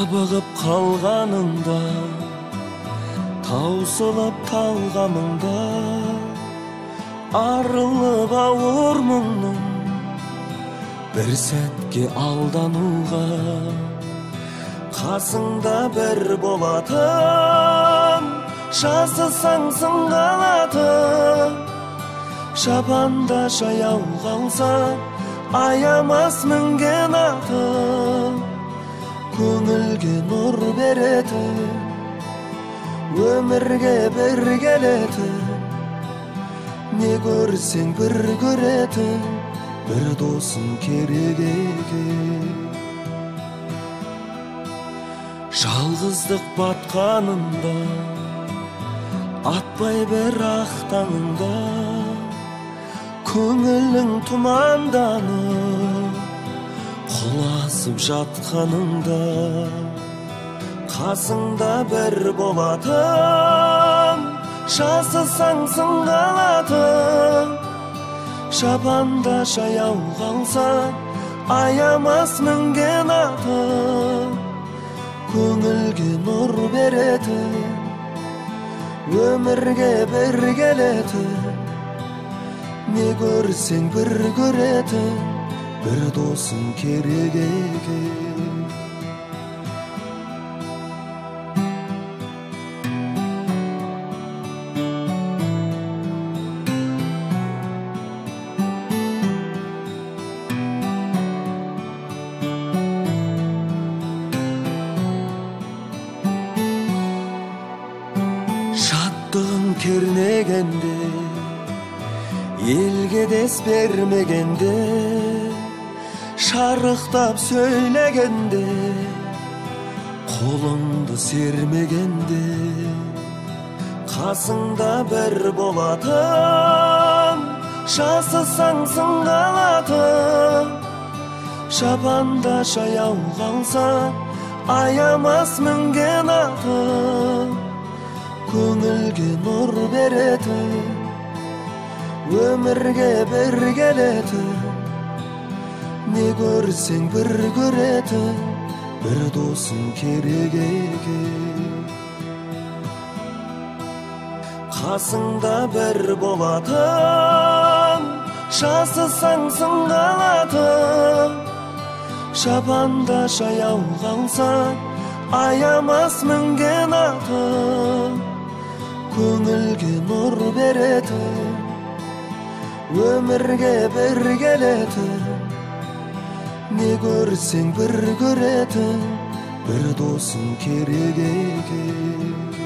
жабығып қалғаныңда, таусылып талғамыңда, арылып ауыр мұңның бір сәтке алдануға, қасыңда бір болатын, жасысаң сыңғалатын, шапанда жаяу қалса аямас мінген атын, көңілге нұр беретін, өмірге бір келетін, не көрсең бір көретін, бір досың керек екен. Жалғыздық батқанында, атпай бір ақтаңында, көңілің тұманданып, құласып жатқаныңда, қасыңда бір болатын, жасысаң сыңғалатын, шапанда жаяу қалса аямас мінген атын, көңілге нұр беретін, өмірге бір келетін, не көрсең бір көретін, бір досың керек екен. Жаттығын кернегенде, елге дес бермегенде, шарықтап сөйлегенде, қолыңды сермегенде, қасыңда бір болатын, жасысаң сыңғалатын, шапанда жаяу қалса аямас мінген атын, көңілге нұр беретін, өмірге бір келетін, не көрсең бір көретін, бір досың керек екен. Қасыңда бір болатын, жасысаң сыңғалатын, шапанда жаяу қалса аямас мінген атын, көңілге нұр беретін, өмірге бір келетін, не көрсең бір көретін, бір досың керек екен.